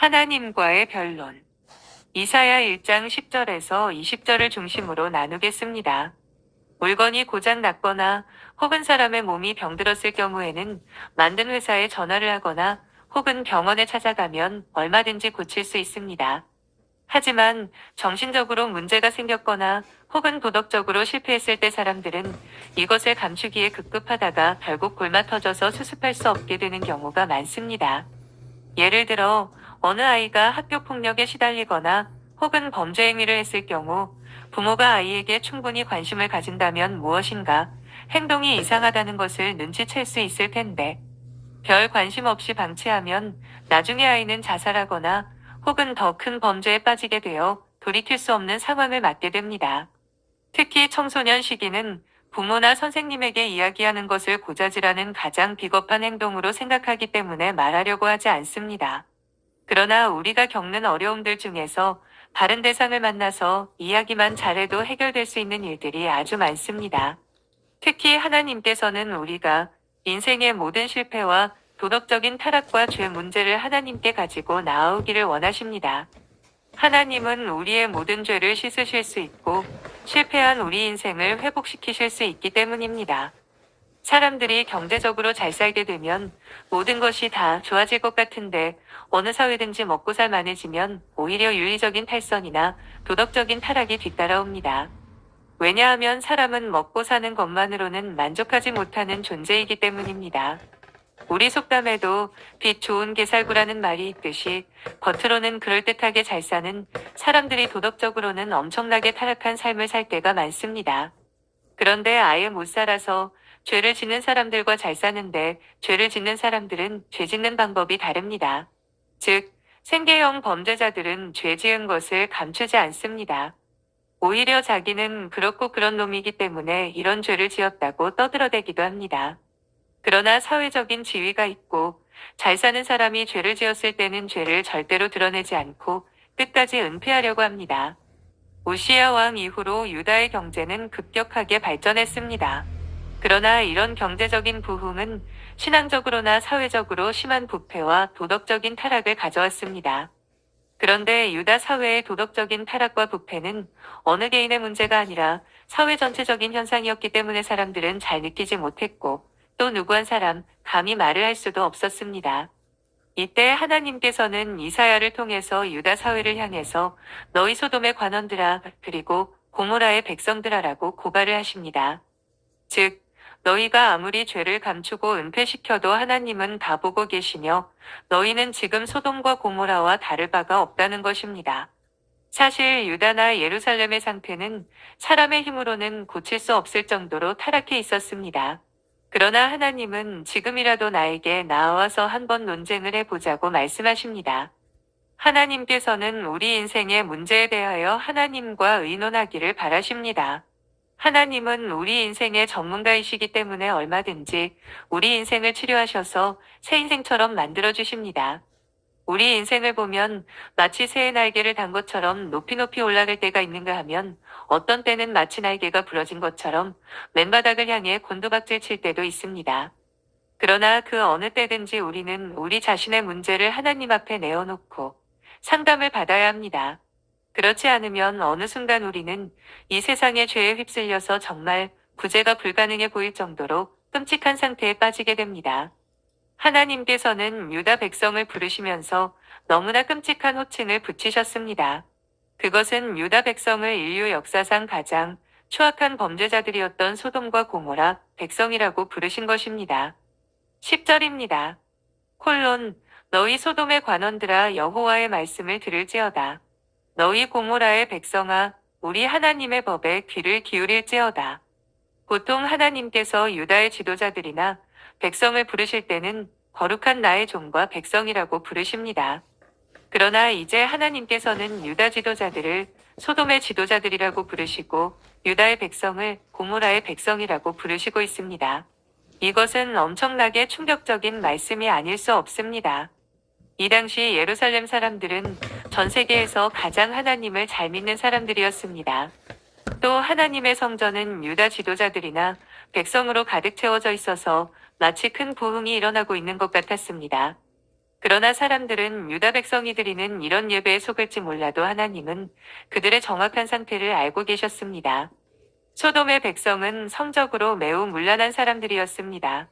하나님과의 변론. 이사야 1장 10절에서 20절을 중심으로 나누겠습니다. 물건이 고장 났거나 혹은 사람의 몸이 병들었을 경우에는 만든 회사에 전화를 하거나 혹은 병원에 찾아가면 얼마든지 고칠 수 있습니다. 하지만 정신적으로 문제가 생겼거나 혹은 도덕적으로 실패했을 때 사람들은 이것을 감추기에 급급하다가 결국 골마 터져서 수습할 수 없게 되는 경우가 많습니다. 예를 들어 어느 아이가 학교 폭력에 시달리거나 혹은 범죄 행위를 했을 경우 부모가 아이에게 충분히 관심을 가진다면 무엇인가 행동이 이상하다는 것을 눈치챌 수 있을 텐데 별 관심 없이 방치하면 나중에 아이는 자살하거나 혹은 더 큰 범죄에 빠지게 되어 돌이킬 수 없는 상황을 맞게 됩니다. 특히 청소년 시기는 부모나 선생님에게 이야기하는 것을 고자질하는 가장 비겁한 행동으로 생각하기 때문에 말하려고 하지 않습니다. 그러나 우리가 겪는 어려움들 중에서 다른 대상을 만나서 이야기만 잘해도 해결될 수 있는 일들이 아주 많습니다. 특히 하나님께서는 우리가 인생의 모든 실패와 도덕적인 타락과 죄 문제를 하나님께 가지고 나아오기를 원하십니다. 하나님은 우리의 모든 죄를 씻으실 수 있고 실패한 우리 인생을 회복시키실 수 있기 때문입니다. 사람들이 경제적으로 잘 살게 되면 모든 것이 다 좋아질 것 같은데 어느 사회든지 먹고 살 만해지면 오히려 윤리적인 탈선이나 도덕적인 타락이 뒤따라옵니다. 왜냐하면 사람은 먹고 사는 것만으로는 만족하지 못하는 존재이기 때문입니다. 우리 속담에도 빛 좋은 개살구라는 말이 있듯이 겉으로는 그럴듯하게 잘 사는 사람들이 도덕적으로는 엄청나게 타락한 삶을 살 때가 많습니다. 그런데 아예 못 살아서 죄를 짓는 사람들과 잘 사는데 죄를 짓는 사람들은 죄 짓는 방법이 다릅니다. 즉, 생계형 범죄자들은 죄 지은 것을 감추지 않습니다. 오히려 자기는 그렇고 그런 놈이기 때문에 이런 죄를 지었다고 떠들어대기도 합니다. 그러나 사회적인 지위가 있고 잘 사는 사람이 죄를 지었을 때는 죄를 절대로 드러내지 않고 끝까지 은폐하려고 합니다. 우시야 왕 이후로 유다의 경제는 급격하게 발전했습니다. 그러나 이런 경제적인 부흥은 신앙적으로나 사회적으로 심한 부패와 도덕적인 타락을 가져왔습니다. 그런데 유다 사회의 도덕적인 타락과 부패는 어느 개인의 문제가 아니라 사회 전체적인 현상이었기 때문에 사람들은 잘 느끼지 못했고 또 누구 한 사람 감히 말을 할 수도 없었습니다. 이때 하나님께서는 이사야를 통해서 유다 사회를 향해서 너희 소돔의 관원들아 그리고 고모라의 백성들아라고 고발을 하십니다. 즉 너희가 아무리 죄를 감추고 은폐시켜도 하나님은 다 보고 계시며 너희는 지금 소돔과 고모라와 다를 바가 없다는 것입니다. 사실 유다나 예루살렘의 상태는 사람의 힘으로는 고칠 수 없을 정도로 타락해 있었습니다. 그러나 하나님은 지금이라도 나에게 나와서 한번 논쟁을 해보자고 말씀하십니다. 하나님께서는 우리 인생의 문제에 대하여 하나님과 의논하기를 바라십니다. 하나님은 우리 인생의 전문가이시기 때문에 얼마든지 우리 인생을 치료하셔서 새 인생처럼 만들어주십니다. 우리 인생을 보면 마치 새의 날개를 단 것처럼 높이 높이 올라갈 때가 있는가 하면 어떤 때는 마치 날개가 부러진 것처럼 맨바닥을 향해 곤두박질 칠 때도 있습니다. 그러나 그 어느 때든지 우리는 우리 자신의 문제를 하나님 앞에 내어놓고 상담을 받아야 합니다. 그렇지 않으면 어느 순간 우리는 이 세상의 죄에 휩쓸려서 정말 구제가 불가능해 보일 정도로 끔찍한 상태에 빠지게 됩니다. 하나님께서는 유다 백성을 부르시면서 너무나 끔찍한 호칭을 붙이셨습니다. 그것은 유다 백성을 인류 역사상 가장 추악한 범죄자들이었던 소돔과 고모라 백성이라고 부르신 것입니다. 10절입니다. 너희 소돔의 관원들아 여호와의 말씀을 들을지어다. 너희 고모라의 백성아 우리 하나님의 법에 귀를 기울일지어다. 보통 하나님께서 유다의 지도자들이나 백성을 부르실 때는 거룩한 나의 종과 백성이라고 부르십니다. 그러나 이제 하나님께서는 유다 지도자들을 소돔의 지도자들이라고 부르시고 유다의 백성을 고모라의 백성이라고 부르시고 있습니다. 이것은 엄청나게 충격적인 말씀이 아닐 수 없습니다. 이 당시 예루살렘 사람들은 전 세계에서 가장 하나님을 잘 믿는 사람들이었습니다. 또 하나님의 성전은 유다 지도자들이나 백성으로 가득 채워져 있어서 마치 큰 부흥이 일어나고 있는 것 같았습니다. 그러나 사람들은 유다 백성이 드리는 이런 예배에 속을지 몰라도 하나님은 그들의 정확한 상태를 알고 계셨습니다. 소돔의 백성은 성적으로 매우 문란한 사람들이었습니다.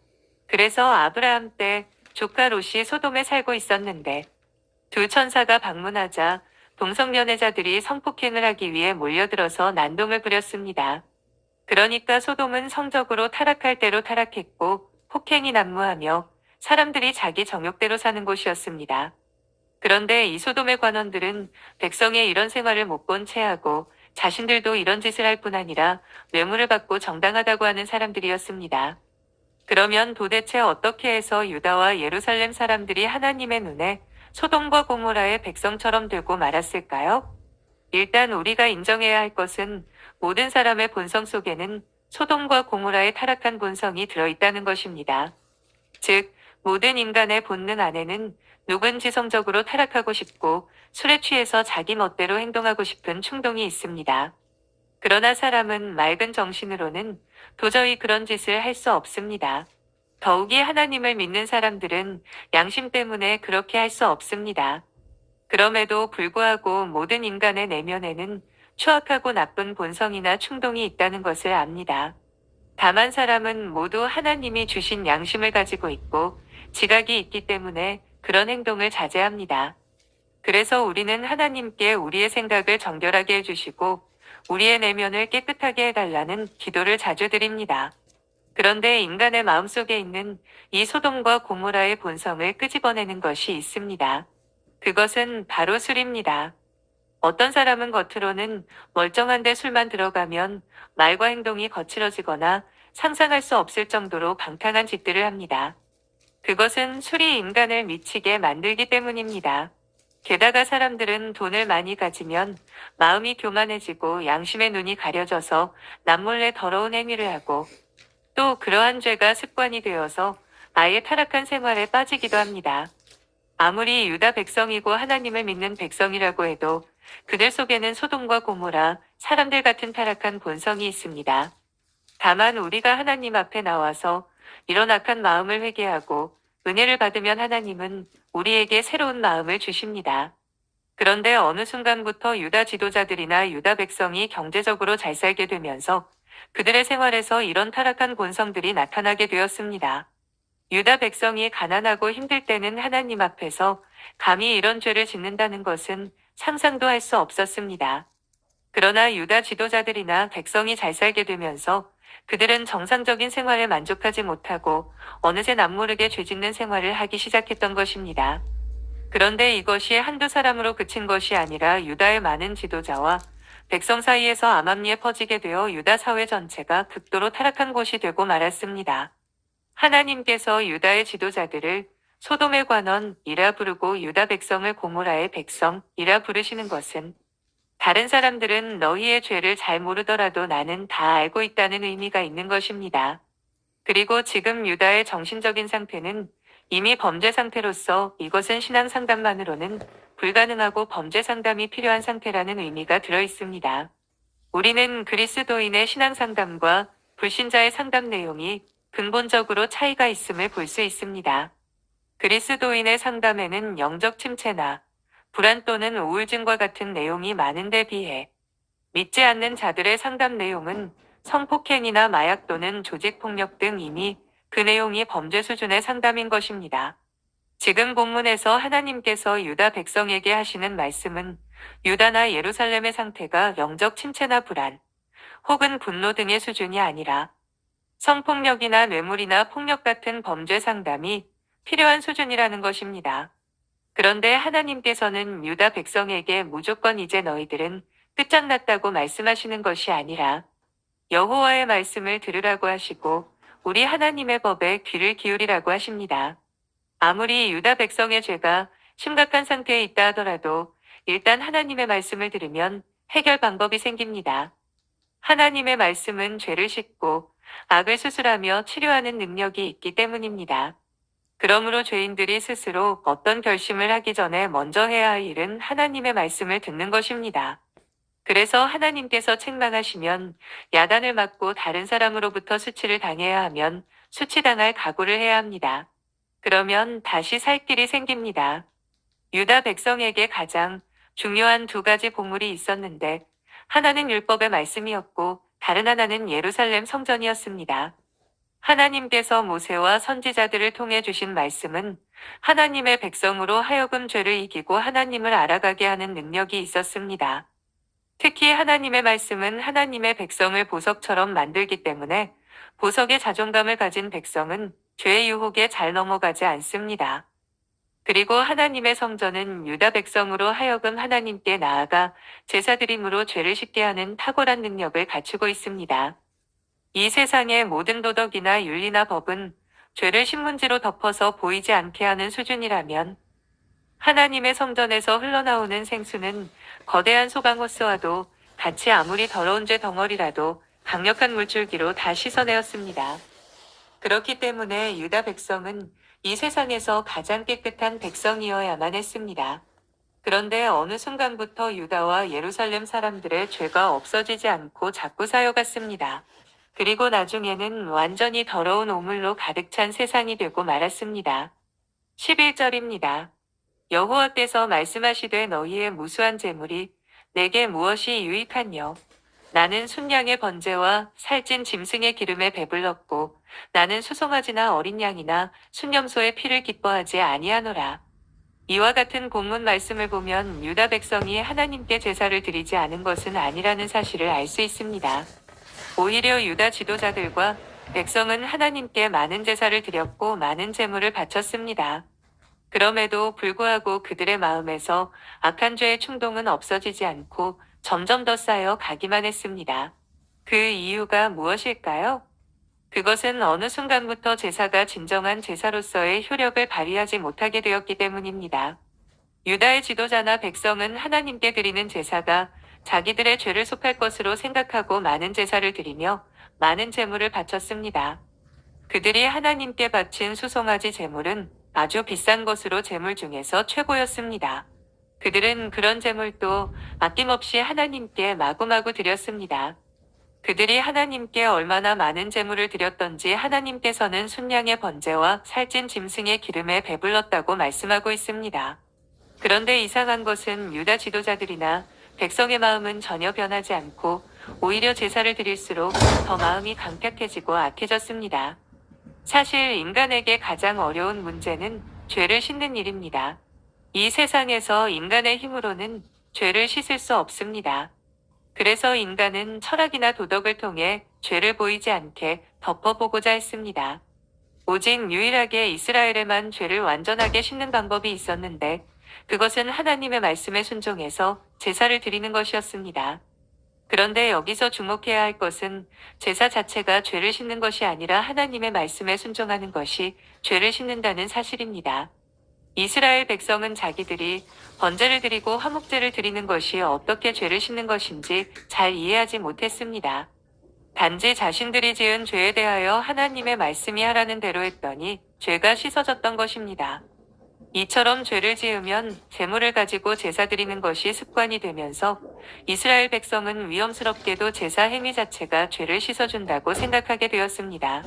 그래서 아브라함 때 조카 롯이 소돔에 살고 있었는데 두 천사가 방문하자 동성연애자들이 성폭행을 하기 위해 몰려들어서 난동을 부렸습니다. 그러니까 소돔은 성적으로 타락할 대로 타락했고 폭행이 난무하며 사람들이 자기 정욕대로 사는 곳이었습니다. 그런데 이 소돔의 관원들은 백성의 이런 생활을 못 본 채하고 자신들도 이런 짓을 할 뿐 아니라 뇌물을 받고 정당하다고 하는 사람들이었습니다. 그러면 도대체 어떻게 해서 유다와 예루살렘 사람들이 하나님의 눈에 소돔과 고모라의 백성처럼 되고 말았을까요? 일단 우리가 인정해야 할 것은 모든 사람의 본성 속에는 소돔과 고모라의 타락한 본성이 들어있다는 것입니다. 즉, 모든 인간의 본능 안에는 누군지 성적으로 타락하고 싶고 술에 취해서 자기 멋대로 행동하고 싶은 충동이 있습니다. 그러나 사람은 맑은 정신으로는 도저히 그런 짓을 할 수 없습니다. 더욱이 하나님을 믿는 사람들은 양심 때문에 그렇게 할 수 없습니다. 그럼에도 불구하고 모든 인간의 내면에는 추악하고 나쁜 본성이나 충동이 있다는 것을 압니다. 다만 사람은 모두 하나님이 주신 양심을 가지고 있고 지각이 있기 때문에 그런 행동을 자제합니다. 그래서 우리는 하나님께 우리의 생각을 정결하게 해주시고 우리의 내면을 깨끗하게 해달라는 기도를 자주 드립니다. 그런데 인간의 마음속에 있는 이 소돔과 고모라의 본성을 끄집어내는 것이 있습니다. 그것은 바로 술입니다. 어떤 사람은 겉으로는 멀쩡한데 술만 들어가면 말과 행동이 거칠어지거나 상상할 수 없을 정도로 방탕한 짓들을 합니다. 그것은 술이 인간을 미치게 만들기 때문입니다. 게다가 사람들은 돈을 많이 가지면 마음이 교만해지고 양심의 눈이 가려져서 남몰래 더러운 행위를 하고 또 그러한 죄가 습관이 되어서 아예 타락한 생활에 빠지기도 합니다. 아무리 유다 백성이고 하나님을 믿는 백성이라고 해도 그들 속에는 소돔과 고모라, 사람들 같은 타락한 본성이 있습니다. 다만 우리가 하나님 앞에 나와서 이런 악한 마음을 회개하고 은혜를 받으면 하나님은 우리에게 새로운 마음을 주십니다. 그런데 어느 순간부터 유다 지도자들이나 유다 백성이 경제적으로 잘 살게 되면서 그들의 생활에서 이런 타락한 본성들이 나타나게 되었습니다. 유다 백성이 가난하고 힘들 때는 하나님 앞에서 감히 이런 죄를 짓는다는 것은 상상도 할 수 없었습니다. 그러나 유다 지도자들이나 백성이 잘 살게 되면서 그들은 정상적인 생활에 만족하지 못하고 어느새 남모르게 죄짓는 생활을 하기 시작했던 것입니다. 그런데 이것이 한두 사람으로 그친 것이 아니라 유다의 많은 지도자와 백성 사이에서 암암리에 퍼지게 되어 유다 사회 전체가 극도로 타락한 곳이 되고 말았습니다. 하나님께서 유다의 지도자들을 소돔의 관원이라 부르고 유다 백성을 고모라의 백성이라 부르시는 것은 다른 사람들은 너희의 죄를 잘 모르더라도 나는 다 알고 있다는 의미가 있는 것입니다. 그리고 지금 유다의 정신적인 상태는 이미 범죄 상태로서 이것은 신앙 상담만으로는 불가능하고 범죄 상담이 필요한 상태라는 의미가 들어 있습니다. 우리는 그리스도인의 신앙 상담과 불신자의 상담 내용이 근본적으로 차이가 있음을 볼 수 있습니다. 그리스도인의 상담에는 영적 침체나 불안 또는 우울증과 같은 내용이 많은데 비해 믿지 않는 자들의 상담 내용은 성폭행이나 마약 또는 조직폭력 등 이미 그 내용이 범죄 수준의 상담인 것입니다. 지금 본문에서 하나님께서 유다 백성에게 하시는 말씀은 유다나 예루살렘의 상태가 영적 침체나 불안, 혹은 분노 등의 수준이 아니라 성폭력이나 뇌물이나 폭력 같은 범죄 상담이 필요한 수준이라는 것입니다. 그런데 하나님께서는 유다 백성에게 무조건 이제 너희들은 끝장났다고 말씀하시는 것이 아니라 여호와의 말씀을 들으라고 하시고 우리 하나님의 법에 귀를 기울이라고 하십니다. 아무리 유다 백성의 죄가 심각한 상태에 있다 하더라도 일단 하나님의 말씀을 들으면 해결 방법이 생깁니다. 하나님의 말씀은 죄를 씻고 악을 수술하며 치료하는 능력이 있기 때문입니다. 그러므로 죄인들이 스스로 어떤 결심을 하기 전에 먼저 해야 할 일은 하나님의 말씀을 듣는 것입니다. 그래서 하나님께서 책망하시면 야단을 맞고 다른 사람으로부터 수치를 당해야 하면 수치당할 각오를 해야 합니다. 그러면 다시 살 길이 생깁니다. 유다 백성에게 가장 중요한 두 가지 보물이 있었는데 하나는 율법의 말씀이었고 다른 하나는 예루살렘 성전이었습니다. 하나님께서 모세와 선지자들을 통해 주신 말씀은 하나님의 백성으로 하여금 죄를 이기고 하나님을 알아가게 하는 능력이 있었습니다. 특히 하나님의 말씀은 하나님의 백성을 보석처럼 만들기 때문에 보석의 자존감을 가진 백성은 죄의 유혹에 잘 넘어가지 않습니다. 그리고 하나님의 성전은 유다 백성으로 하여금 하나님께 나아가 제사드림으로 죄를 씻게 하는 탁월한 능력을 갖추고 있습니다. 이 세상의 모든 도덕이나 윤리나 법은 죄를 신문지로 덮어서 보이지 않게 하는 수준이라면 하나님의 성전에서 흘러나오는 생수는 거대한 소강호스와도 같이 아무리 더러운 죄 덩어리라도 강력한 물줄기로 다 씻어내었습니다. 그렇기 때문에 유다 백성은 이 세상에서 가장 깨끗한 백성이어야만 했습니다. 그런데 어느 순간부터 유다와 예루살렘 사람들의 죄가 없어지지 않고 자꾸 쌓여갔습니다. 그리고 나중에는 완전히 더러운 오물로 가득 찬 세상이 되고 말았습니다. 11절입니다. 여호와께서 말씀하시되 너희의 무수한 재물이 내게 무엇이 유익하뇨? 나는 순양의 번제와 살찐 짐승의 기름에 배불렀고 나는 수송아지나 어린 양이나 순염소의 피를 기뻐하지 아니하노라. 이와 같은 본문 말씀을 보면 유다 백성이 하나님께 제사를 드리지 않은 것은 아니라는 사실을 알 수 있습니다. 오히려 유다 지도자들과 백성은 하나님께 많은 제사를 드렸고 많은 제물을 바쳤습니다. 그럼에도 불구하고 그들의 마음에서 악한 죄의 충동은 없어지지 않고 점점 더 쌓여 가기만 했습니다. 그 이유가 무엇일까요? 그것은 어느 순간부터 제사가 진정한 제사로서의 효력을 발휘하지 못하게 되었기 때문입니다. 유다의 지도자나 백성은 하나님께 드리는 제사가 자기들의 죄를 속할 것으로 생각하고 많은 제사를 드리며 많은 제물을 바쳤습니다. 그들이 하나님께 바친 수송아지 제물은 아주 비싼 것으로 제물 중에서 최고였습니다. 그들은 그런 제물도 아낌없이 하나님께 마구마구 드렸습니다. 그들이 하나님께 얼마나 많은 제물을 드렸던지 하나님께서는 순양의 번제와 살찐 짐승의 기름에 배불렀다고 말씀하고 있습니다. 그런데 이상한 것은 유다 지도자들이나 백성의 마음은 전혀 변하지 않고 오히려 제사를 드릴수록 더 마음이 강팍해지고 악해졌습니다. 사실 인간에게 가장 어려운 문제는 죄를 씻는 일입니다. 이 세상에서 인간의 힘으로는 죄를 씻을 수 없습니다. 그래서 인간은 철학이나 도덕을 통해 죄를 보이지 않게 덮어보고자 했습니다. 오직 유일하게 이스라엘에만 죄를 완전하게 씻는 방법이 있었는데 그것은 하나님의 말씀에 순종해서 제사를 드리는 것이었습니다. 그런데 여기서 주목해야 할 것은 제사 자체가 죄를 씻는 것이 아니라 하나님의 말씀에 순종하는 것이 죄를 씻는다는 사실입니다. 이스라엘 백성은 자기들이 번제를 드리고 화목제를 드리는 것이 어떻게 죄를 씻는 것인지 잘 이해하지 못했습니다. 단지 자신들이 지은 죄에 대하여 하나님의 말씀이 하라는 대로 했더니 죄가 씻어졌던 것입니다. 이처럼 죄를 지으면 제물을 가지고 제사 드리는 것이 습관이 되면서 이스라엘 백성은 위험스럽게도 제사 행위 자체가 죄를 씻어준다고 생각하게 되었습니다.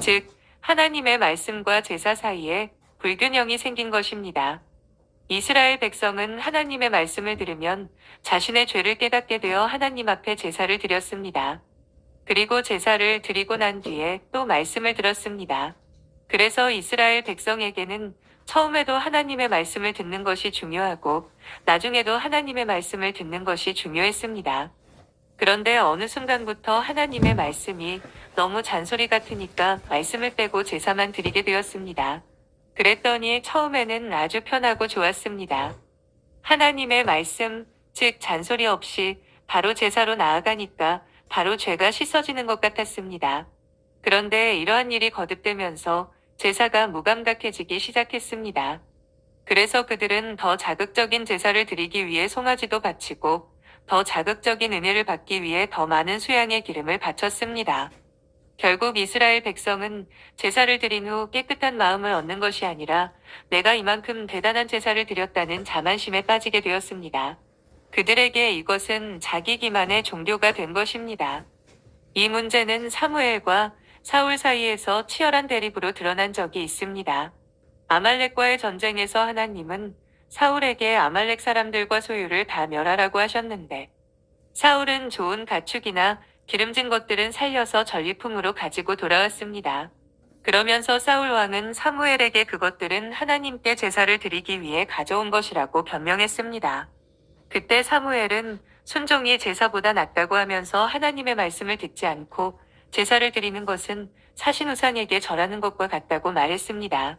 즉, 하나님의 말씀과 제사 사이에 불균형이 생긴 것입니다. 이스라엘 백성은 하나님의 말씀을 들으면 자신의 죄를 깨닫게 되어 하나님 앞에 제사를 드렸습니다. 그리고 제사를 드리고 난 뒤에 또 말씀을 들었습니다. 그래서 이스라엘 백성에게는 처음에도 하나님의 말씀을 듣는 것이 중요하고 나중에도 하나님의 말씀을 듣는 것이 중요했습니다. 그런데 어느 순간부터 하나님의 말씀이 너무 잔소리 같으니까 말씀을 빼고 제사만 드리게 되었습니다. 그랬더니 처음에는 아주 편하고 좋았습니다. 하나님의 말씀, 즉 잔소리 없이 바로 제사로 나아가니까 바로 죄가 씻어지는 것 같았습니다. 그런데 이러한 일이 거듭되면서 제사가 무감각해지기 시작했습니다. 그래서 그들은 더 자극적인 제사를 드리기 위해 송아지도 바치고 더 자극적인 은혜를 받기 위해 더 많은 수양의 기름을 바쳤습니다. 결국 이스라엘 백성은 제사를 드린 후 깨끗한 마음을 얻는 것이 아니라 내가 이만큼 대단한 제사를 드렸다는 자만심에 빠지게 되었습니다. 그들에게 이것은 자기 기만의 종교가 된 것입니다. 이 문제는 사무엘과 사울 사이에서 치열한 대립으로 드러난 적이 있습니다. 아말렉과의 전쟁에서 하나님은 사울에게 아말렉 사람들과 소유를 다 멸하라고 하셨는데 사울은 좋은 가축이나 기름진 것들은 살려서 전리품으로 가지고 돌아왔습니다. 그러면서 사울 왕은 사무엘에게 그것들은 하나님께 제사를 드리기 위해 가져온 것이라고 변명했습니다. 그때 사무엘은 순종이 제사보다 낫다고 하면서 하나님의 말씀을 듣지 않고 제사를 드리는 것은 사신우상에게 절하는 것과 같다고 말했습니다.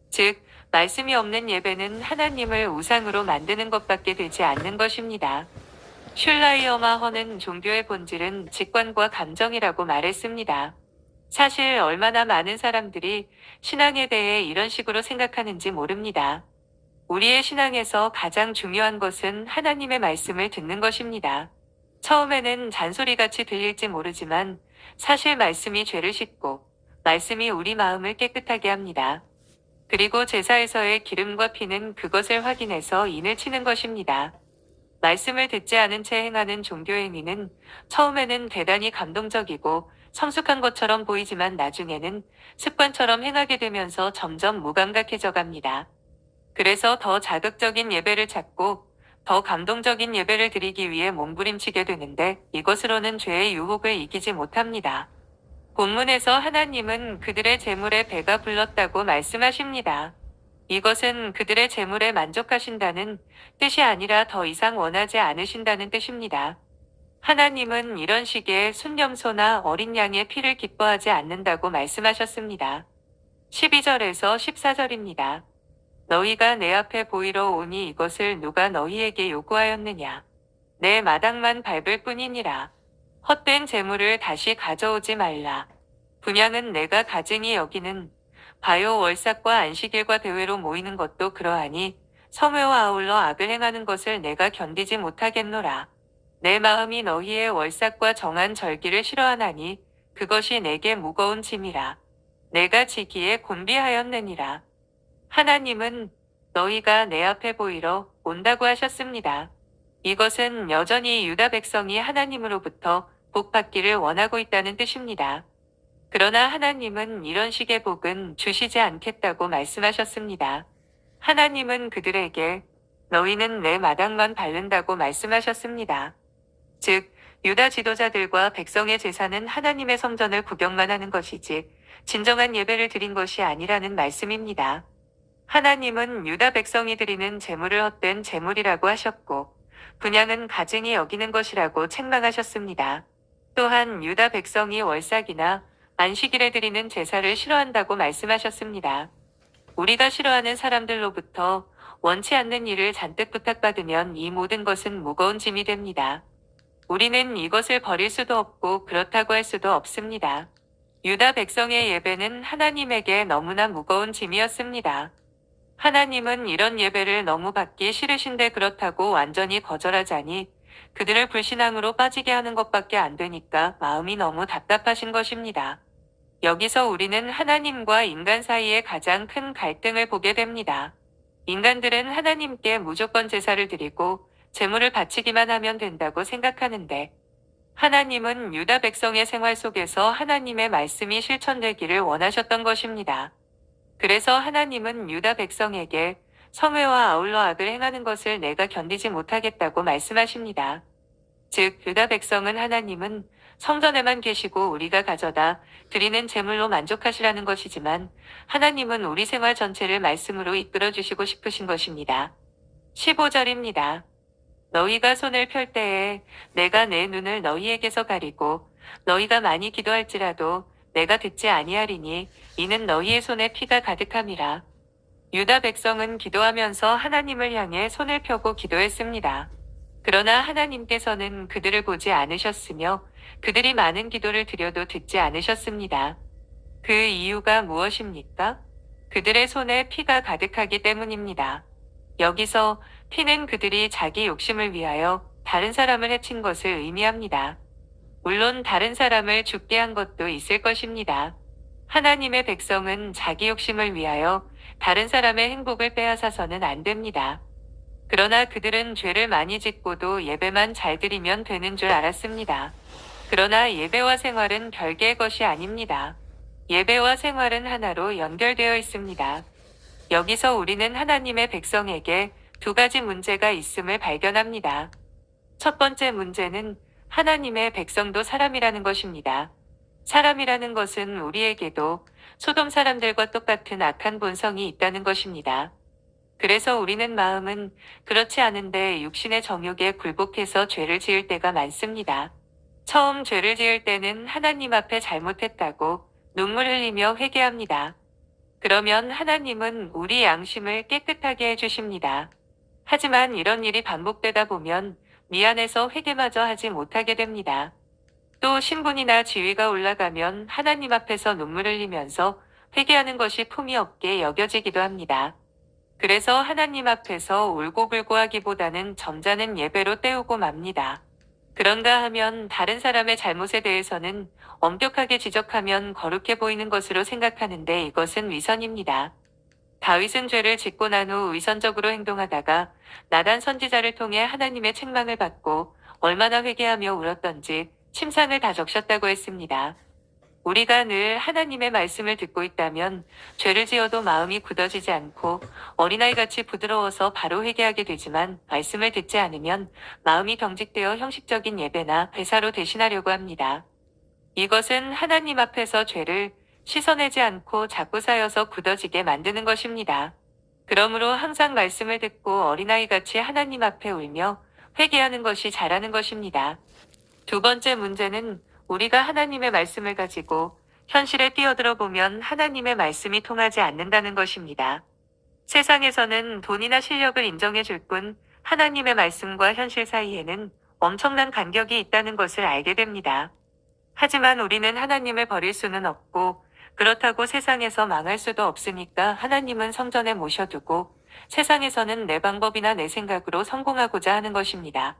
즉, 말씀이 없는 예배는 하나님을 우상으로 만드는 것밖에 되지 않는 것입니다. 슐라이어마 허는 종교의 본질은 직관과 감정이라고 말했습니다. 사실 얼마나 많은 사람들이 신앙에 대해 이런 식으로 생각하는지 모릅니다. 우리의 신앙에서 가장 중요한 것은 하나님의 말씀을 듣는 것입니다. 처음에는 잔소리같이 들릴지 모르지만 사실 말씀이 죄를 씻고 말씀이 우리 마음을 깨끗하게 합니다. 그리고 제사에서의 기름과 피는 그것을 확인해서 인을 치는 것입니다. 말씀을 듣지 않은 채 행하는 종교 행위는 처음에는 대단히 감동적이고 성숙한 것처럼 보이지만 나중에는 습관처럼 행하게 되면서 점점 무감각해져 갑니다. 그래서 더 자극적인 예배를 찾고 더 감동적인 예배를 드리기 위해 몸부림치게 되는데 이것으로는 죄의 유혹을 이기지 못합니다. 본문에서 하나님은 그들의 재물에 배가 불렀다고 말씀하십니다. 이것은 그들의 재물에 만족하신다는 뜻이 아니라 더 이상 원하지 않으신다는 뜻입니다. 하나님은 이런 식의 순염소나 어린 양의 피를 기뻐하지 않는다고 말씀하셨습니다. 12절에서 14절입니다. 너희가 내 앞에 보이러 오니 이것을 누가 너희에게 요구하였느냐. 내 마당만 밟을 뿐이니라. 헛된 재물을 다시 가져오지 말라. 분향은 내가 가증히 여기는 바요 월삭과 안식일과 대회로 모이는 것도 그러하니 성회와 아울러 악을 행하는 것을 내가 견디지 못하겠노라. 내 마음이 너희의 월삭과 정한 절기를 싫어하나니 그것이 내게 무거운 짐이라. 내가 지기에 곤비하였느니라. 하나님은 너희가 내 앞에 보이러 온다고 하셨습니다. 이것은 여전히 유다 백성이 하나님으로부터 복 받기를 원하고 있다는 뜻입니다. 그러나 하나님은 이런 식의 복은 주시지 않겠다고 말씀하셨습니다. 하나님은 그들에게 너희는 내 마당만 밟는다고 말씀하셨습니다. 즉, 유다 지도자들과 백성의 제사는 하나님의 성전을 구경만 하는 것이지 진정한 예배를 드린 것이 아니라는 말씀입니다. 하나님은 유다 백성이 드리는 제물을 헛된 제물이라고 하셨고 분향은 가증히 여기는 것이라고 책망하셨습니다. 또한 유다 백성이 월삭이나 안식일에 드리는 제사를 싫어한다고 말씀하셨습니다. 우리가 싫어하는 사람들로부터 원치 않는 일을 잔뜩 부탁받으면 이 모든 것은 무거운 짐이 됩니다. 우리는 이것을 버릴 수도 없고 그렇다고 할 수도 없습니다. 유다 백성의 예배는 하나님에게 너무나 무거운 짐이었습니다. 하나님은 이런 예배를 너무 받기 싫으신데 그렇다고 완전히 거절하자니 그들을 불신앙으로 빠지게 하는 것밖에 안 되니까 마음이 너무 답답하신 것입니다. 여기서 우리는 하나님과 인간 사이에 가장 큰 갈등을 보게 됩니다. 인간들은 하나님께 무조건 제사를 드리고 제물을 바치기만 하면 된다고 생각하는데 하나님은 유다 백성의 생활 속에서 하나님의 말씀이 실천되기를 원하셨던 것입니다. 그래서 하나님은 유다 백성에게 성회와 아울러 악을 행하는 것을 내가 견디지 못하겠다고 말씀하십니다. 즉, 유다 백성은 하나님은 성전에만 계시고 우리가 가져다 드리는 제물로 만족하시라는 것이지만 하나님은 우리 생활 전체를 말씀으로 이끌어 주시고 싶으신 것입니다. 15절입니다. 너희가 손을 펼 때에 내가 내 눈을 너희에게서 가리고 너희가 많이 기도할지라도 내가 듣지 아니하리니 이는 너희의 손에 피가 가득함이라. 유다 백성은 기도하면서 하나님을 향해 손을 펴고 기도했습니다. 그러나 하나님께서는 그들을 보지 않으셨으며 그들이 많은 기도를 드려도 듣지 않으셨습니다. 그 이유가 무엇입니까? 그들의 손에 피가 가득하기 때문입니다. 여기서 피는 그들이 자기 욕심을 위하여 다른 사람을 해친 것을 의미합니다. 물론 다른 사람을 죽게 한 것도 있을 것입니다. 하나님의 백성은 자기 욕심을 위하여 다른 사람의 행복을 빼앗아서는 안 됩니다. 그러나 그들은 죄를 많이 짓고도 예배만 잘 드리면 되는 줄 알았습니다. 그러나 예배와 생활은 별개의 것이 아닙니다. 예배와 생활은 하나로 연결되어 있습니다. 여기서 우리는 하나님의 백성에게 두 가지 문제가 있음을 발견합니다. 첫 번째 문제는 하나님의 백성도 사람이라는 것입니다. 사람이라는 것은 우리에게도 소돔 사람들과 똑같은 악한 본성이 있다는 것입니다. 그래서 우리는 마음은 그렇지 않은데 육신의 정욕에 굴복해서 죄를 지을 때가 많습니다. 처음 죄를 지을 때는 하나님 앞에 잘못했다고 눈물 흘리며 회개합니다. 그러면 하나님은 우리 양심을 깨끗하게 해주십니다. 하지만 이런 일이 반복되다 보면 미안해서 회개마저 하지 못하게 됩니다. 또 신분이나 지위가 올라가면 하나님 앞에서 눈물 흘리면서 회개하는 것이 품위 없게 여겨지기도 합니다. 그래서 하나님 앞에서 울고불고 하기보다는 점잖은 예배로 때우고 맙니다. 그런가 하면 다른 사람의 잘못에 대해서는 엄격하게 지적하면 거룩해 보이는 것으로 생각하는데 이것은 위선입니다. 다윗은 죄를 짓고 난 후 위선적으로 행동하다가 나단 선지자를 통해 하나님의 책망을 받고 얼마나 회개하며 울었던지 침상을 다 적셨다고 했습니다. 우리가 늘 하나님의 말씀을 듣고 있다면 죄를 지어도 마음이 굳어지지 않고 어린아이같이 부드러워서 바로 회개하게 되지만 말씀을 듣지 않으면 마음이 경직되어 형식적인 예배나 회사로 대신하려고 합니다. 이것은 하나님 앞에서 죄를 씻어내지 않고 자꾸 쌓여서 굳어지게 만드는 것입니다. 그러므로 항상 말씀을 듣고 어린아이같이 하나님 앞에 울며 회개하는 것이 잘하는 것입니다. 두 번째 문제는 우리가 하나님의 말씀을 가지고 현실에 뛰어들어 보면 하나님의 말씀이 통하지 않는다는 것입니다. 세상에서는 돈이나 실력을 인정해 줄 뿐 하나님의 말씀과 현실 사이에는 엄청난 간격이 있다는 것을 알게 됩니다. 하지만 우리는 하나님을 버릴 수는 없고 그렇다고 세상에서 망할 수도 없으니까 하나님은 성전에 모셔두고 세상에서는 내 방법이나 내 생각으로 성공하고자 하는 것입니다.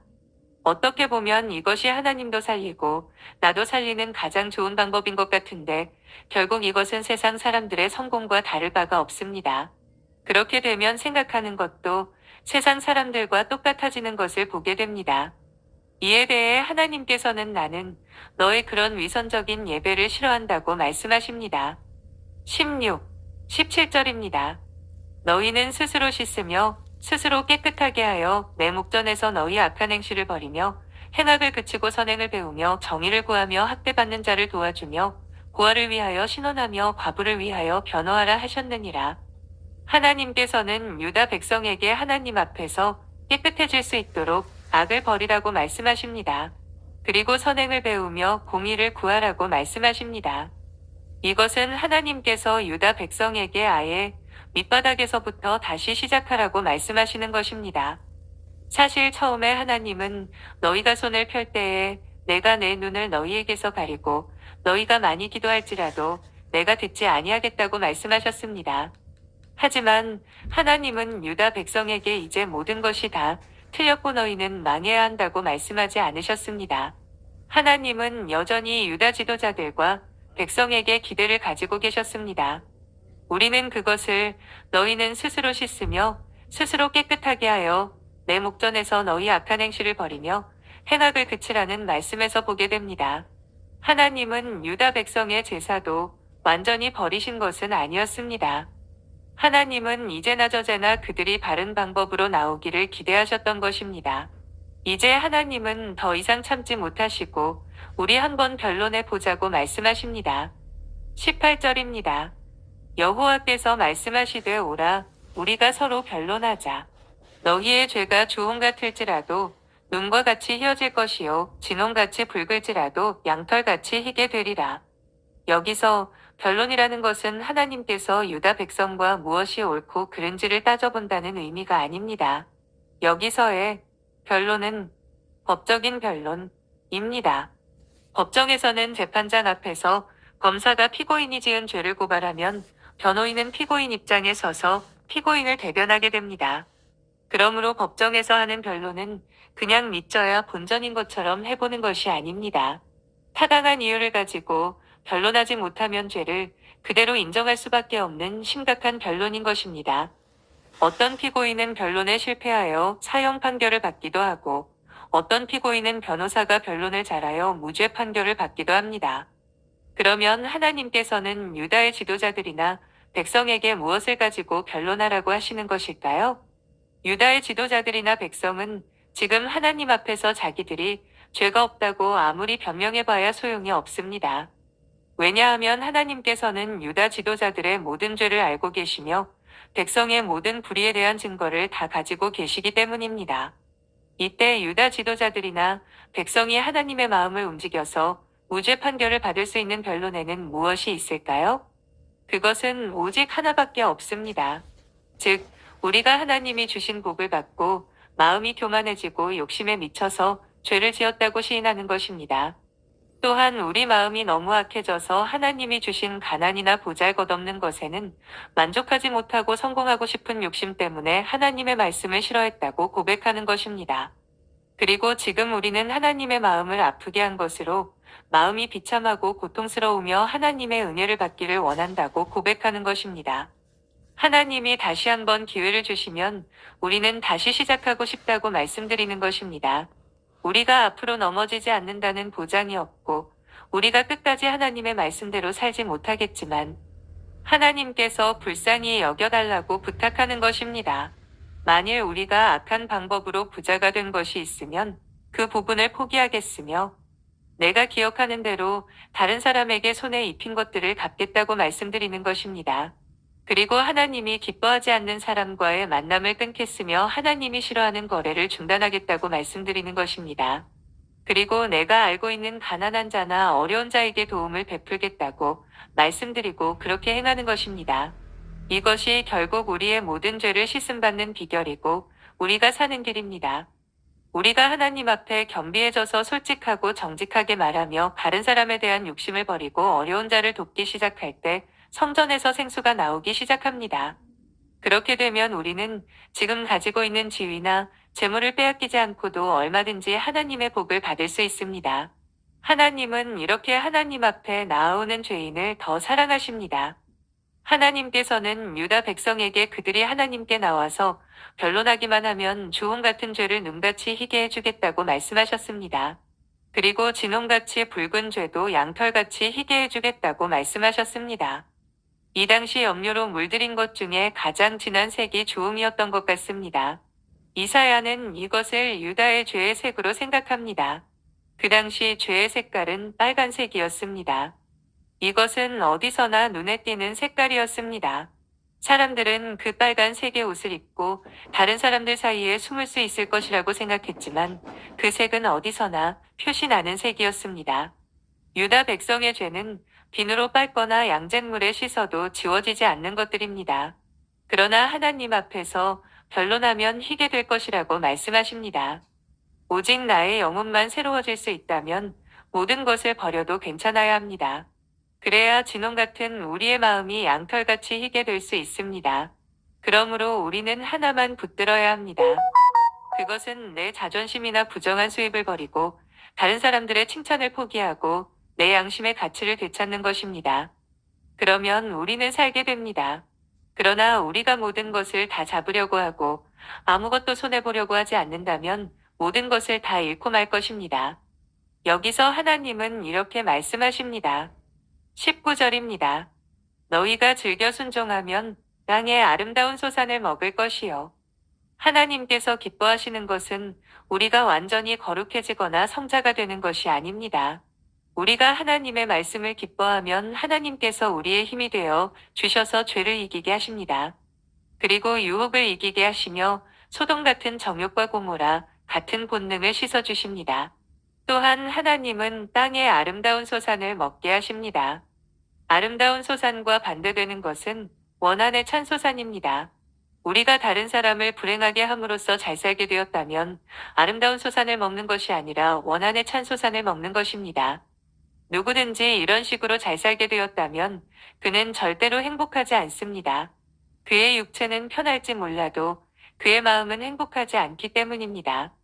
어떻게 보면 이것이 하나님도 살리고 나도 살리는 가장 좋은 방법인 것 같은데 결국 이것은 세상 사람들의 성공과 다를 바가 없습니다. 그렇게 되면 생각하는 것도 세상 사람들과 똑같아지는 것을 보게 됩니다. 이에 대해 하나님께서는 나는 너의 그런 위선적인 예배를 싫어한다고 말씀하십니다. 16, 17절입니다. 너희는 스스로 씻으며 스스로 깨끗하게 하여 내 목전에서 너희 악한 행실을 버리며 행악을 그치고 선행을 배우며 정의를 구하며 학대받는 자를 도와주며 고아를 위하여 신원하며 과부를 위하여 변호하라 하셨느니라. 하나님께서는 유다 백성에게 하나님 앞에서 깨끗해질 수 있도록 악을 버리라고 말씀하십니다. 그리고 선행을 배우며 공의를 구하라고 말씀하십니다. 이것은 하나님께서 유다 백성에게 아예 밑바닥에서부터 다시 시작하라고 말씀하시는 것입니다. 사실 처음에 하나님은 너희가 손을 펼 때에 내가 내 눈을 너희에게서 가리고 너희가 많이 기도할지라도 내가 듣지 아니하겠다고 말씀하셨습니다. 하지만 하나님은 유다 백성에게 이제 모든 것이 다 틀렸고 너희는 망해야 한다고 말씀하지 않으셨습니다. 하나님은 여전히 유다 지도자들과 백성에게 기대를 가지고 계셨습니다. 우리는 그것을 너희는 스스로 씻으며 스스로 깨끗하게 하여 내 목전에서 너희 악한 행실을 버리며 행악을 그치라는 말씀에서 보게 됩니다. 하나님은 유다 백성의 제사도 완전히 버리신 것은 아니었습니다. 하나님은 이제나 저제나 그들이 바른 방법으로 나오기를 기대하셨던 것입니다. 이제 하나님은 더 이상 참지 못하시고 우리 한번 변론해 보자고 말씀하십니다. 18절입니다. 여호와께서 말씀하시되 오라 우리가 서로 변론하자. 너희의 죄가 주홍 같을지라도 눈과 같이 희어질 것이요 진홍같이 붉을지라도 양털같이 희게 되리라. 여기서 변론이라는 것은 하나님께서 유다 백성과 무엇이 옳고 그른지를 따져본다는 의미가 아닙니다. 여기서의 변론은 법적인 변론입니다. 법정에서는 재판장 앞에서 검사가 피고인이 지은 죄를 고발하면 변호인은 피고인 입장에 서서 피고인을 대변하게 됩니다. 그러므로 법정에서 하는 변론은 그냥 믿져야 본전인 것처럼 해보는 것이 아닙니다. 타당한 이유를 가지고 변론하지 못하면 죄를 그대로 인정할 수밖에 없는 심각한 변론인 것입니다. 어떤 피고인은 변론에 실패하여 사형 판결을 받기도 하고 어떤 피고인은 변호사가 변론을 잘하여 무죄 판결을 받기도 합니다. 그러면 하나님께서는 유다의 지도자들이나 백성에게 무엇을 가지고 변론하라고 하시는 것일까요? 유다의 지도자들이나 백성은 지금 하나님 앞에서 자기들이 죄가 없다고 아무리 변명해봐야 소용이 없습니다. 왜냐하면 하나님께서는 유다 지도자들의 모든 죄를 알고 계시며 백성의 모든 불의에 대한 증거를 다 가지고 계시기 때문입니다. 이때 유다 지도자들이나 백성이 하나님의 마음을 움직여서 무죄 판결을 받을 수 있는 변론에는 무엇이 있을까요? 그것은 오직 하나밖에 없습니다. 즉, 우리가 하나님이 주신 복을 받고 마음이 교만해지고 욕심에 미쳐서 죄를 지었다고 시인하는 것입니다. 또한 우리 마음이 너무 악해져서 하나님이 주신 가난이나 보잘것없는 것에는 만족하지 못하고 성공하고 싶은 욕심 때문에 하나님의 말씀을 싫어했다고 고백하는 것입니다. 그리고 지금 우리는 하나님의 마음을 아프게 한 것으로 마음이 비참하고 고통스러우며 하나님의 은혜를 받기를 원한다고 고백하는 것입니다. 하나님이 다시 한번 기회를 주시면 우리는 다시 시작하고 싶다고 말씀드리는 것입니다. 우리가 앞으로 넘어지지 않는다는 보장이 없고 우리가 끝까지 하나님의 말씀대로 살지 못하겠지만 하나님께서 불쌍히 여겨달라고 부탁하는 것입니다. 만일 우리가 악한 방법으로 부자가 된 것이 있으면 그 부분을 포기하겠으며 내가 기억하는 대로 다른 사람에게 손에 입힌 것들을 갚겠다고 말씀드리는 것입니다. 그리고 하나님이 기뻐하지 않는 사람과의 만남을 끊겠으며 하나님이 싫어하는 거래를 중단하겠다고 말씀드리는 것입니다. 그리고 내가 알고 있는 가난한 자나 어려운 자에게 도움을 베풀겠다고 말씀드리고 그렇게 행하는 것입니다. 이것이 결국 우리의 모든 죄를 씻음받는 비결이고 우리가 사는 길입니다. 우리가 하나님 앞에 겸비해져서 솔직하고 정직하게 말하며 다른 사람에 대한 욕심을 버리고 어려운 자를 돕기 시작할 때 성전에서 생수가 나오기 시작합니다. 그렇게 되면 우리는 지금 가지고 있는 지위나 재물을 빼앗기지 않고도 얼마든지 하나님의 복을 받을 수 있습니다. 하나님은 이렇게 하나님 앞에 나아오는 죄인을 더 사랑하십니다. 하나님께서는 유다 백성에게 그들이 하나님께 나와서 변론하기만 하면 주홍 같은 죄를 눈같이 희게 해주겠다고 말씀하셨습니다. 그리고 진홍같이 붉은 죄도 양털같이 희게 해주겠다고 말씀하셨습니다. 이 당시 염료로 물들인 것 중에 가장 진한 색이 주홍이었던 것 같습니다. 이사야는 이것을 유다의 죄의 색으로 생각합니다. 그 당시 죄의 색깔은 빨간색이었습니다. 이것은 어디서나 눈에 띄는 색깔이었습니다. 사람들은 그 빨간색의 옷을 입고 다른 사람들 사이에 숨을 수 있을 것이라고 생각했지만 그 색은 어디서나 표시 나는 색이었습니다. 유다 백성의 죄는 비누로 빨거나 양잿물에 씻어도 지워지지 않는 것들입니다. 그러나 하나님 앞에서 변론하면 희게 될 것이라고 말씀하십니다. 오직 나의 영혼만 새로워질 수 있다면 모든 것을 버려도 괜찮아야 합니다. 그래야 진홍 같은 우리의 마음이 양털같이 희게 될 수 있습니다. 그러므로 우리는 하나만 붙들어야 합니다. 그것은 내 자존심이나 부정한 수입을 버리고 다른 사람들의 칭찬을 포기하고 내 양심의 가치를 되찾는 것입니다. 그러면 우리는 살게 됩니다. 그러나 우리가 모든 것을 다 잡으려고 하고 아무것도 손해보려고 하지 않는다면 모든 것을 다 잃고 말 것입니다. 여기서 하나님은 이렇게 말씀하십니다. 19절입니다. 너희가 즐겨 순종하면 땅의 아름다운 소산을 먹을 것이요. 하나님께서 기뻐하시는 것은 우리가 완전히 거룩해지거나 성자가 되는 것이 아닙니다. 우리가 하나님의 말씀을 기뻐하면 하나님께서 우리의 힘이 되어 주셔서 죄를 이기게 하십니다. 그리고 유혹을 이기게 하시며 소돔 같은 정욕과 고모라 같은 본능을 씻어주십니다. 또한 하나님은 땅의 아름다운 소산을 먹게 하십니다. 아름다운 소산과 반대되는 것은 원한의 찬 소산입니다. 우리가 다른 사람을 불행하게 함으로써 잘 살게 되었다면 아름다운 소산을 먹는 것이 아니라 원한의 찬 소산을 먹는 것입니다. 누구든지 이런 식으로 잘 살게 되었다면 그는 절대로 행복하지 않습니다. 그의 육체는 편할지 몰라도 그의 마음은 행복하지 않기 때문입니다.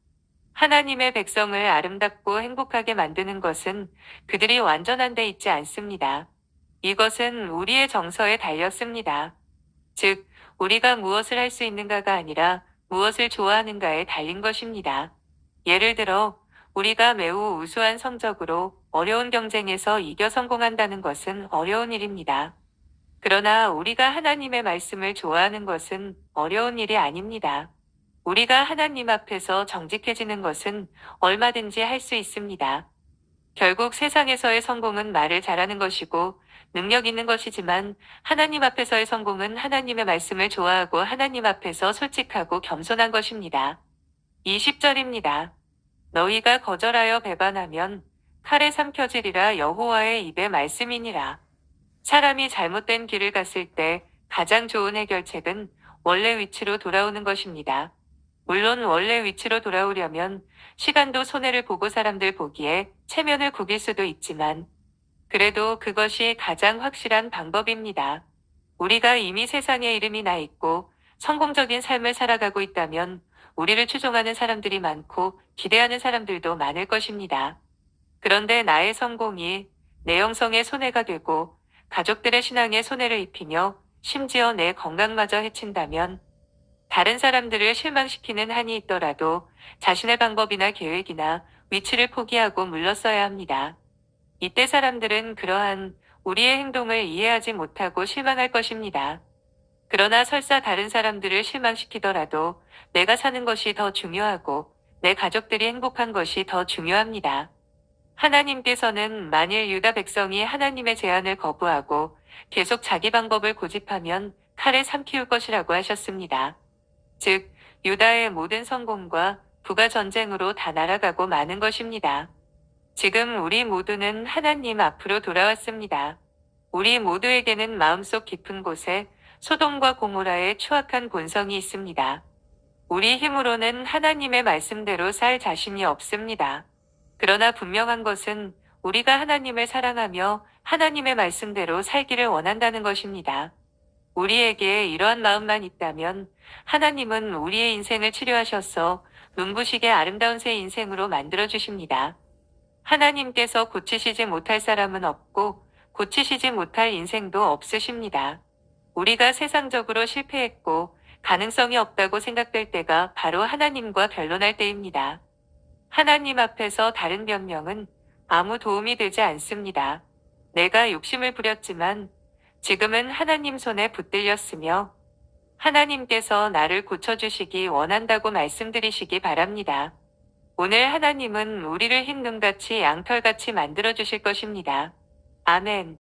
하나님의 백성을 아름답고 행복하게 만드는 것은 그들이 완전한 데 있지 않습니다. 이것은 우리의 정서에 달렸습니다. 즉, 우리가 무엇을 할 수 있는가가 아니라 무엇을 좋아하는가에 달린 것입니다. 예를 들어, 우리가 매우 우수한 성적으로 어려운 경쟁에서 이겨 성공한다는 것은 어려운 일입니다. 그러나 우리가 하나님의 말씀을 좋아하는 것은 어려운 일이 아닙니다. 우리가 하나님 앞에서 정직해지는 것은 얼마든지 할 수 있습니다. 결국 세상에서의 성공은 말을 잘하는 것이고 능력 있는 것이지만 하나님 앞에서의 성공은 하나님의 말씀을 좋아하고 하나님 앞에서 솔직하고 겸손한 것입니다. 20절입니다. 너희가 거절하여 배반하면 칼에 삼켜지리라 여호와의 입의 말씀이니라. 사람이 잘못된 길을 갔을 때 가장 좋은 해결책은 원래 위치로 돌아오는 것입니다. 물론 원래 위치로 돌아오려면 시간도 손해를 보고 사람들 보기에 체면을 구길 수도 있지만 그래도 그것이 가장 확실한 방법입니다. 우리가 이미 세상에 이름이 나 있고 성공적인 삶을 살아가고 있다면 우리를 추종하는 사람들이 많고 기대하는 사람들도 많을 것입니다. 그런데 나의 성공이 내 영성에 손해가 되고 가족들의 신앙에 손해를 입히며 심지어 내 건강마저 해친다면 다른 사람들을 실망시키는 한이 있더라도 자신의 방법이나 계획이나 위치를 포기하고 물러서야 합니다. 이때 사람들은 그러한 우리의 행동을 이해하지 못하고 실망할 것입니다. 그러나 설사 다른 사람들을 실망시키더라도 내가 사는 것이 더 중요하고 내 가족들이 행복한 것이 더 중요합니다. 하나님께서는 만일 유다 백성이 하나님의 제안을 거부하고 계속 자기 방법을 고집하면 칼에 삼키울 것이라고 하셨습니다. 즉, 유다의 모든 성공과 부가 전쟁으로 다 날아가고 마는 것입니다. 지금 우리 모두는 하나님 앞으로 돌아왔습니다. 우리 모두에게는 마음속 깊은 곳에 소돔과 고모라의 추악한 본성이 있습니다. 우리 힘으로는 하나님의 말씀대로 살 자신이 없습니다. 그러나 분명한 것은 우리가 하나님을 사랑하며 하나님의 말씀대로 살기를 원한다는 것입니다. 우리에게 이러한 마음만 있다면 하나님은 우리의 인생을 치료하셔서 눈부시게 아름다운 새 인생으로 만들어 주십니다. 하나님께서 고치시지 못할 사람은 없고 고치시지 못할 인생도 없으십니다. 우리가 세상적으로 실패했고 가능성이 없다고 생각될 때가 바로 하나님과 변론할 때입니다. 하나님 앞에서 다른 변명은 아무 도움이 되지 않습니다. 내가 욕심을 부렸지만 지금은 하나님 손에 붙들렸으며 하나님께서 나를 고쳐주시기 원한다고 말씀드리시기 바랍니다. 오늘 하나님은 우리를 흰 눈같이 양털같이 만들어 주실 것입니다. 아멘.